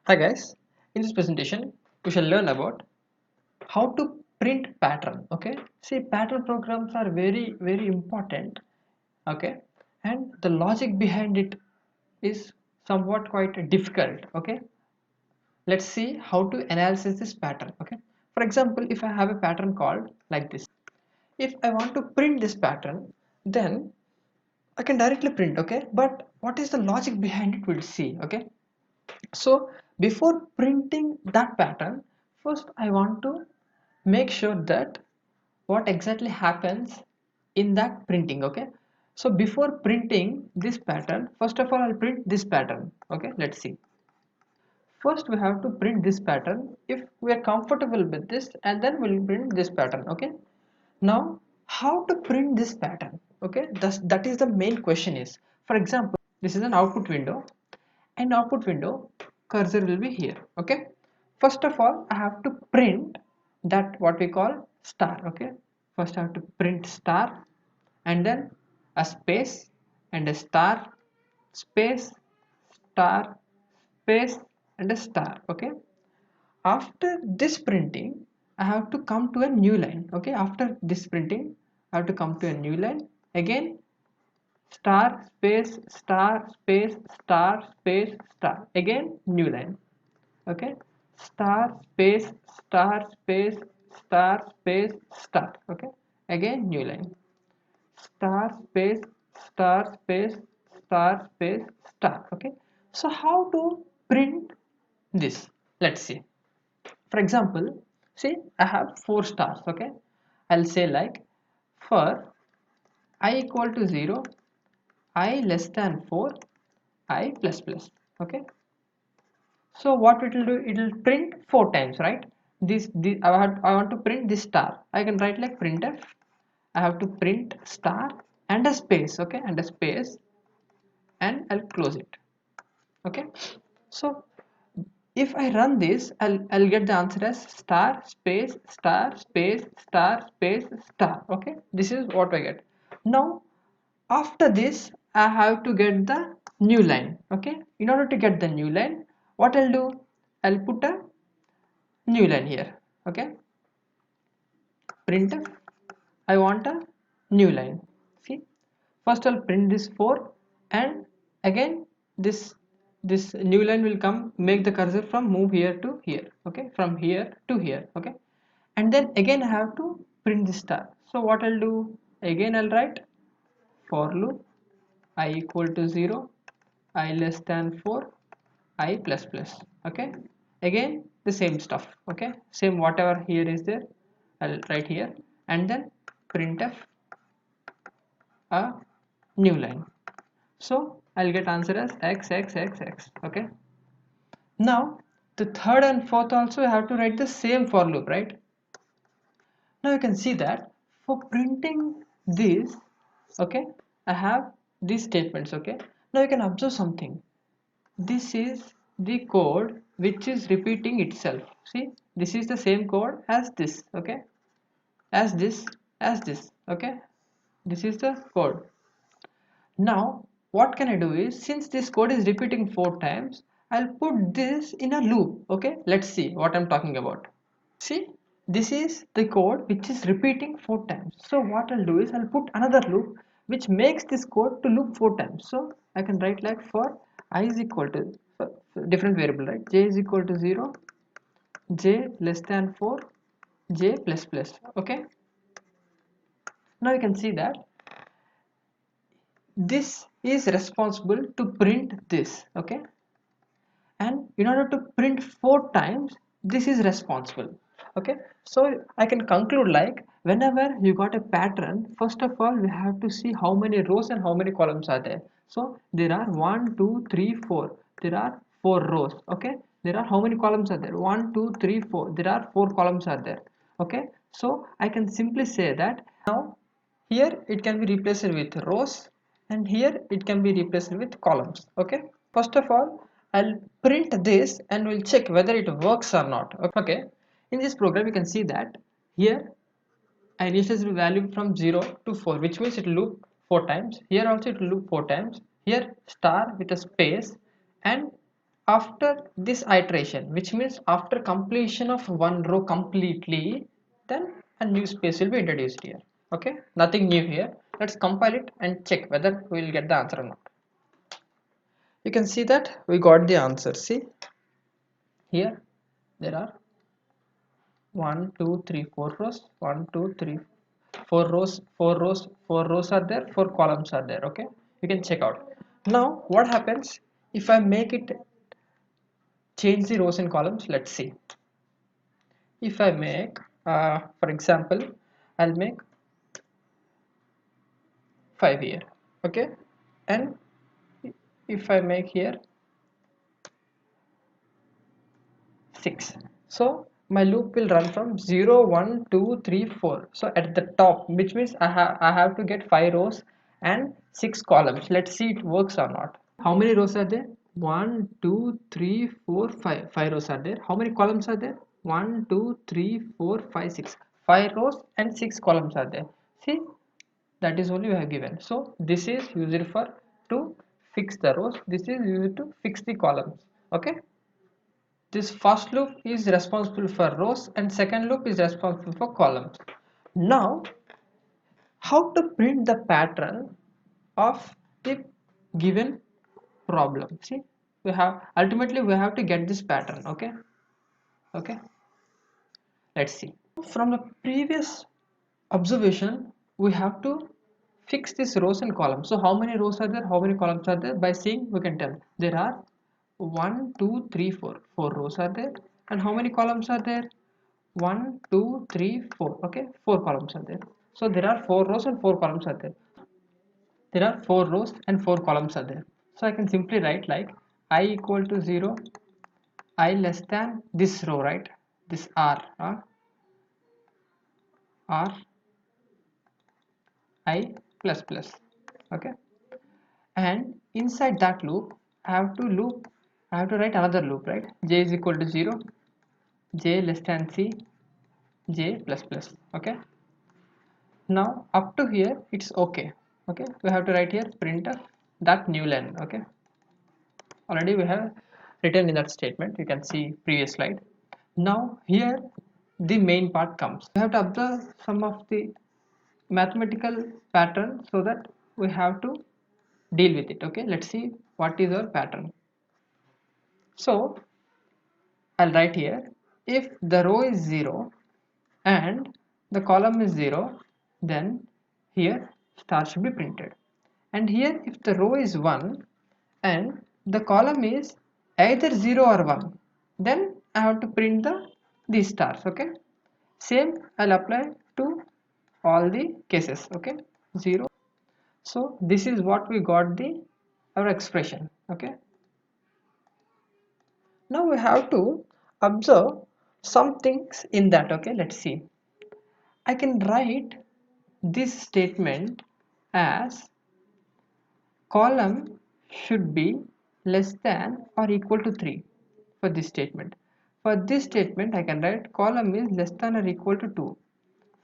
Hi guys, in this presentation we shall learn about how to print pattern. Okay, see, pattern programs are very important. Okay, and the logic behind it is somewhat quite difficult. Okay, let's see how to analyze this pattern. Okay, for example, if I have a pattern called like this, if I want to print this pattern, then I can directly print. Okay, but what is the logic behind it, we'll see. Okay, so before printing that pattern, first I want to make sure that what exactly happens in that printing. Okay, so before printing this pattern, first of all I'll print this pattern. Okay, let's see. First we have to print this pattern if we are comfortable with this, and then we'll print this pattern. Okay, now how to print this pattern? Okay, that is the main question. Is, for example, this is an output window, and output window cursor will be here. Okay, first of all I have to print that what we call star. Okay, first I have to print star, and then a space and a star, space, star, space, and a star. Okay, after this printing I have to come to a new line. Okay, after this printing I have to come to a new line again, star, space, star, space, star, space, star, again new line. Okay, star, space, star, space, star, space, star. Okay, again new line, star, space, star, space, star, space, star. Okay, so how to print this? Let's see. For example, see, I have four stars. Okay, I'll say like, for I equal to 0, I less than 4, I plus plus. Okay, so what it will do, it will print four times, right? This I want to print this star. I can write like printf. I have to print star and a space. Okay, and a space, and I'll close it. Okay, so if I run this, I'll get the answer as star, space, star, space, star, space, star. Okay, this is what I get. Now after this I have to get the new line. Okay, in order to get the new line, what I'll do, I'll put a new line here. Okay, printf, I want a new line. See, first I'll print this 4, and again this new line will come, make the cursor from move here to here. Okay, from here to here. Okay, and then again I have to print this star. So what I'll do, again I'll write for loop I equal to 0, I less than 4, I plus plus. Okay, again the same stuff. Okay, same whatever here is there I'll write here, and then printf a new line. So I'll get answer as x x x x. Okay, now the third and fourth also I have to write the same for loop, right? Now you can see that for printing this, okay, I have these statements. Okay, now you can observe something. This is the code which is repeating itself. See, this is the same code as this. Okay, as this, as this. Okay, this is the code. Now what can I do is, since this code is repeating 4 times, I'll put this in a loop. Okay, let's see what I'm talking about. See, this is the code which is repeating 4 times. So what I'll do is, I'll put another loop which makes this code to loop 4 times. So I can write like, for I is equal to, for different variable, right? J is equal to 0, j less than 4, j plus plus. Okay, now you can see that this is responsible to print this. Okay, and in order to print 4 times, this is responsible. Okay, so I can conclude like, whenever you got a pattern, first of all we have to see how many rows and how many columns are there. So there are 1 2 3 4, there are 4 rows. Okay, there are how many columns are there, 1 2 3 4, there are 4 columns are there. Okay, so I can simply say that now here it can be replaced with rows, and here it can be replaced with columns. Okay, first of all I'll print this and we'll check whether it works or not. Okay, in this program you can see that here I initialize the value from 0 to 4, which means it will loop 4 times. Here also it will loop 4 times. Here star with a space and after this iteration, which means after completion of one row completely, then a new space will be introduced here. Okay, nothing new here. Let's compile it and check whether we will get the answer or not. You can see that we got the answer. See, here there are 1 2 3 4 rows, 1 2 3 4 rows, 4 rows, 4 rows are there, 4 columns are there. Okay, you can check out. Now what happens if I make it change the rows and columns? Let's see. If I make for example, I'll make 5 here. Okay, and if I make here 6, so my loop will run from 0 1 2 3 4. So at the top, which means I have to get 5 rows and 6 columns. Let's see it works or not. How many rows are there? 1 2 3 4 5. 5 rows are there. How many columns are there? 1 2 3 4 5 6. 5 rows and 6 columns are there. See, that is only we have given. So this is used for to fix the rows, this is used to fix the columns. Okay, this first loop is responsible for rows and second loop is responsible for columns. Now how to print the pattern of the given problem? See, we have ultimately we have to get this pattern. Okay, let's see. From the previous observation, we have to fix these rows and columns. So how many rows are there, how many columns are there? By seeing we can tell there are 1 2 3 4. 4 rows are there, and how many columns are there? 1 2 3 4. Okay, 4 columns are there. So there are 4 rows and 4 columns are there. There are 4 rows and 4 columns are there. So I can simply write like I equal to 0, I less than this row, right? This r I plus plus. Okay, and inside that loop I have to write another loop, right? J is equal to 0, j less than c, j plus plus. Okay, now up to here it's okay. Okay, we have to write here printf that new line. Okay, already we have written in that statement, you can see previous slide. Now here the main part comes. We have to observe some of the mathematical pattern so that we have to deal with it. Okay, let's see what is our pattern. So I'll write here, if the row is 0 and the column is 0, then here star should be printed. And here if the row is 1 and the column is either 0 or 1, then I have to print these stars. Okay, same I'll apply to all the cases. Okay, 0. So this is what we got our expression. Okay, now we have to observe some things in that. Okay, let's see. I can write this statement as column should be less than or equal to 3 for this statement. For this statement I can write column is less than or equal to 2.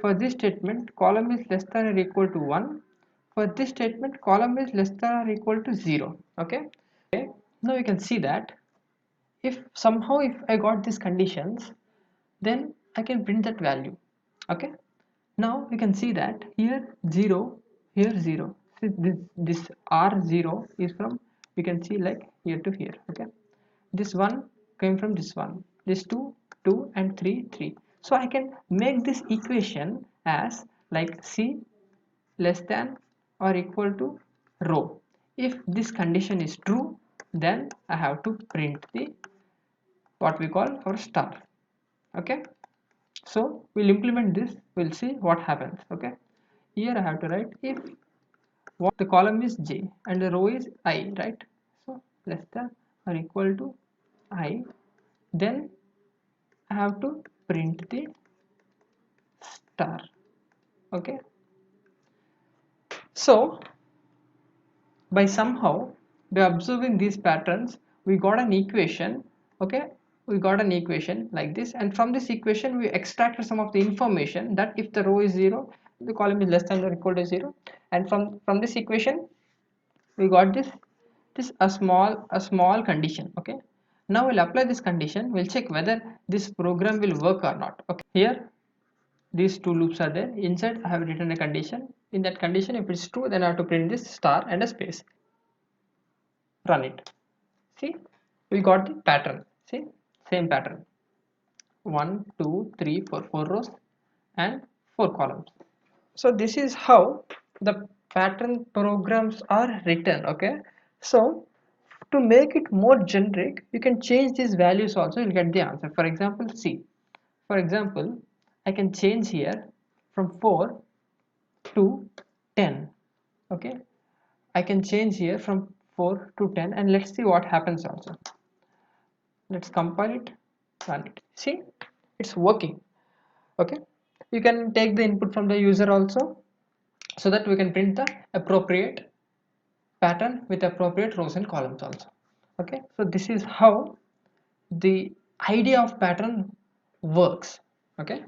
For this statement column is less than or equal to 1. For this statement column is less than or equal to 0. Okay, now you can see that if somehow if I got these conditions, then I can print that value. Okay, now you can see that here 0, here 0. See this r0 is from, you can see like here to here. Okay, this one came from this one, this 2 2 and 3 3. So I can make this equation as like c less than or equal to row. If this condition is true, then I have to print the what we call our star. Okay, so we'll implement this, we'll see what happens. Okay, here I have to write if what the column is j and the row is I, right? So less than or equal to I, then I have to print the star. Okay, so by somehow by observing these patterns we got an equation. Okay, we got an equation like this, and from this equation we extracted some of the information that if the row is 0, the column is less than or equal to 0, and from this equation we got this a small condition. Okay, Now we'll apply this condition, we'll check whether this program will work or not. Okay, here these two loops are there. Inside I have written a condition. In that condition, if it's true, then I have to print this star and a space. Run it. See, we got the pattern. See, same pattern. 1 2 3 4 4 rows and 4 columns. So this is how the pattern programs are written. Okay, so to make it more generic, you can change these values also, you'll get the answer. For example, see, for example, I can change here from 4 to 10. Okay, I can change here from 4 to 10, and let's see what happens also. Let's compile it, run it. See, it's working. Okay, you can take the input from the user also, so that we can print the appropriate pattern with appropriate rows and columns also. Okay, so this is how the idea of pattern works. Okay.